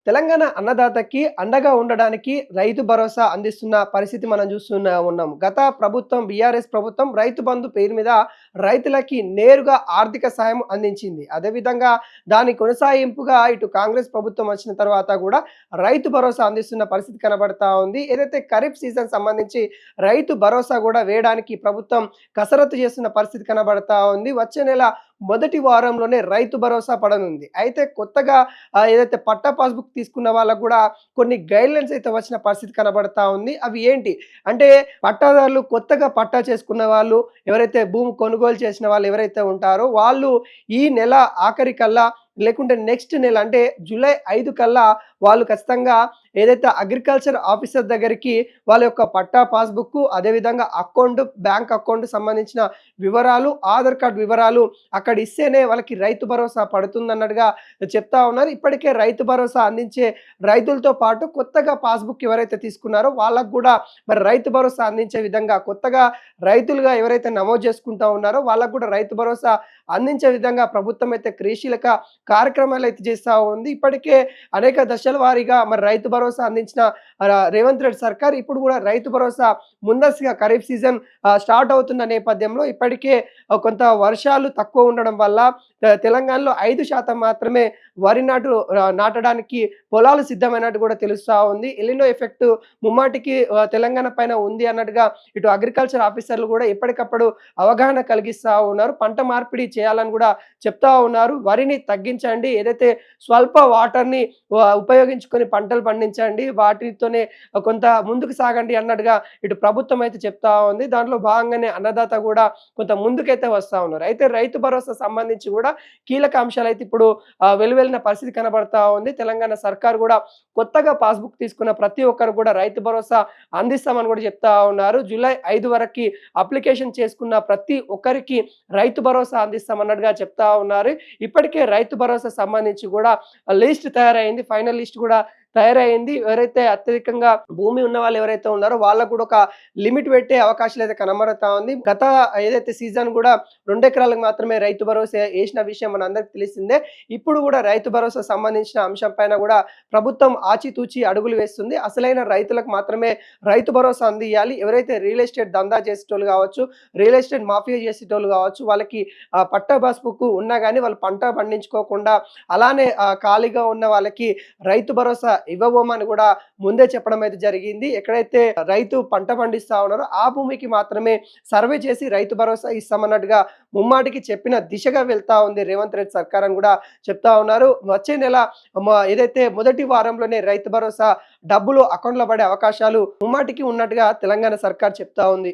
తెలంగాణ అన్నదాతకి అండగా ఉండడానికి రైతు భరోసా అందిస్తున్న పరిస్థితి మనం ఉన్నాం. గత ప్రభుత్వం బీఆర్ఎస్ ప్రభుత్వం రైతు బంధు పేరు మీద రైతులకి నేరుగా ఆర్థిక సాయం అందించింది. అదేవిధంగా దాని కొనసాగింపుగా ఇటు కాంగ్రెస్ ప్రభుత్వం వచ్చిన తర్వాత కూడా రైతు భరోసా అందిస్తున్న పరిస్థితి కనబడతా ఉంది. ఏదైతే ఖరీఫ్ సీజన్ సంబంధించి రైతు భరోసా కూడా వేయడానికి ప్రభుత్వం కసరత్తు చేస్తున్న పరిస్థితి కనబడతా ఉంది. వచ్చే నెల మొదటి వారంలోనే రైతు భరోసా పడనుంది. అయితే కొత్తగా ఏదైతే పట్టా పాస్‌బుక్ తీసుకున్న వాళ్ళకి గూడా కొన్ని గైడ్‌లైన్స్ అయితే వచ్చిన పరిస్థితి కనబడతా ఉంది. అవి ఏంటి? అంటే పట్టాదారులు కొత్తగా పట్టా చేసుకున్న వాళ్ళు, ఎవరైతే భూమి కొనుగోలు చేసిన వాళ్ళు ఎవరైతే ఉంటారో వాళ్ళు ఈ నెల ఆఖరికల్లా లేకుంటే నెక్స్ట్ నెల అంటే జూలై 5 కల్లా వాళ్ళు ఖచ్చితంగా ఏదైతే అగ్రికల్చర్ ఆఫీసర్ దగ్గరికి వాళ్ళ యొక్క పట్టా పాస్‌బుక్కు, అదేవిధంగా అకౌంట్, బ్యాంక్ అకౌంట్ సంబంధించిన వివరాలు, ఆధార్ కార్డ్ వివరాలు అక్కడ ఇస్తేనే వాళ్ళకి రైతు భరోసా పడుతుందన్నట్టుగా చెప్తా ఉన్నారు. ఇప్పటికే రైతు భరోసా అందించే రైతులతో పాటు కొత్తగా పాస్‌బుక్ ఎవరైతే తీసుకున్నారో వాళ్ళకి గూడా మరి రైతు భరోసా అందించే విధంగా కొత్తగా రైతులుగా ఎవరైతే నమోదు చేసుకుంటా ఉన్నారో వాళ్ళకి గూడా రైతు భరోసా అందించే విధంగా ప్రభుత్వం అయితే క్రియాశీలక కార్యక్రమాలు అయితే చేస్తా ఉంది. ఇప్పటికే అనేక దశల వారీగా మరి రైతు భరోసా అందించిన రేవంత్ రెడ్డి సర్కార్ ఇప్పుడు కూడా రైతు భరోసా ముందస్తుగా ఖరీఫ్ సీజన్ స్టార్ట్ అవుతున్న నేపథ్యంలో ఇప్పటికే కొంత వర్షాలు తక్కువ ఉండడం వల్ల తెలంగాణలో 5% మాత్రమే వరి నాటడానికి పొలాలు సిద్ధమైనట్టు కూడా తెలుస్తా ఉంది. ఎలినో ఎఫెక్ట్ ముమ్మాటికి తెలంగాణ పైన ఉంది అన్నట్టుగా ఇటు అగ్రికల్చర్ ఆఫీసర్లు కూడా ఎప్పటికప్పుడు అవగాహన కలిగిస్తా ఉన్నారు. పంట మార్పిడి చేయాలని కూడా చెప్తా ఉన్నారు. వరిని తగ్గించండి, ఏదైతే స్వల్ప వాటర్‌ని ఉపయోగించుకొని పంటలు పండించండి, వాటితోనే కొంత ముందుకు సాగండి అన్నట్టుగా ఇటు ప్రభుత్వం అయితే చెప్తా ఉంది. దాంట్లో భాగంగానే అన్నదాత కూడా కొంత ముందుకైతే వస్తా ఉన్నారు. అయితే రైతు భరోసా సంబంధించి కూడా కీలక అంశాలైతే ఇప్పుడు వెలువెళ్ళిన పరిస్థితి కనబడతా ఉంది. తెలంగాణ సర్కార్ కూడా కొత్తగా పాస్‌బుక్ తీసుకున్న ప్రతి ఒక్కరు కూడా రైతు భరోసా అందిస్తామని కూడా చెప్తా ఉన్నారు. జూలై 5 వరకి అప్లికేషన్ చేసుకున్న ప్రతి ఒక్కరికి రైతు భరోసా అందిస్తామన్నట్టుగా చెప్తా ఉన్నారు. ఇప్పటికే రైతు భరోసా సంబంధించి కూడా లిస్ట్ తయారైంది. ఫైనల్ లిస్ట్ కూడా తయారయింది. ఎవరైతే అత్యధికంగా భూమి ఉన్న వాళ్ళు ఎవరైతే ఉన్నారో వాళ్ళకు కూడా ఒక లిమిట్ పెట్టే అవకాశాలు అయితే కనబడతా ఉంది. గత ఏదైతే సీజన్ కూడా 2 ఎకరాలకు మాత్రమే రైతు భరోసా ఏసిన విషయం మనందరికీ తెలిసిందే. ఇప్పుడు కూడా రైతు భరోసా సంబంధించిన అంశం పైన కూడా ప్రభుత్వం ఆచితూచి అడుగులు వేస్తుంది. అసలైన రైతులకు మాత్రమే రైతు భరోసా అందియాలి. ఎవరైతే రియల్ ఎస్టేట్ దందా చేసేటోళ్ళు కావచ్చు, రియల్ ఎస్టేట్ మాఫియా చేసేటోళ్ళు కావచ్చు, వాళ్ళకి పట్టా పాస్‌బుక్ ఉన్నా గానీ వాళ్ళు పంట పండించుకోకుండా అలానే ఖాళీగా ఉన్న వాళ్ళకి రైతు భరోసా ఇవ్వబోమని కూడా ముందే చెప్పడం అయితే జరిగింది. ఎక్కడైతే రైతు పంట పండిస్తా ఉన్నారో ఆ భూమికి మాత్రమే సర్వే చేసి రైతు భరోసా ఇస్తామన్నట్టుగా ముమ్మాటికి చెప్పిన దిశగా వెళ్తా ఉంది రేవంత్ రెడ్డి సర్కార్ అని కూడా చెప్తా ఉన్నారు. వచ్చే నెల ఏదైతే మొదటి వారంలోనే రైతు భరోసా డబ్బులు అకౌంట్‌లో పడే అవకాశాలు ముమ్మాటికి ఉన్నట్టుగా తెలంగాణ సర్కార్ చెప్తా ఉంది.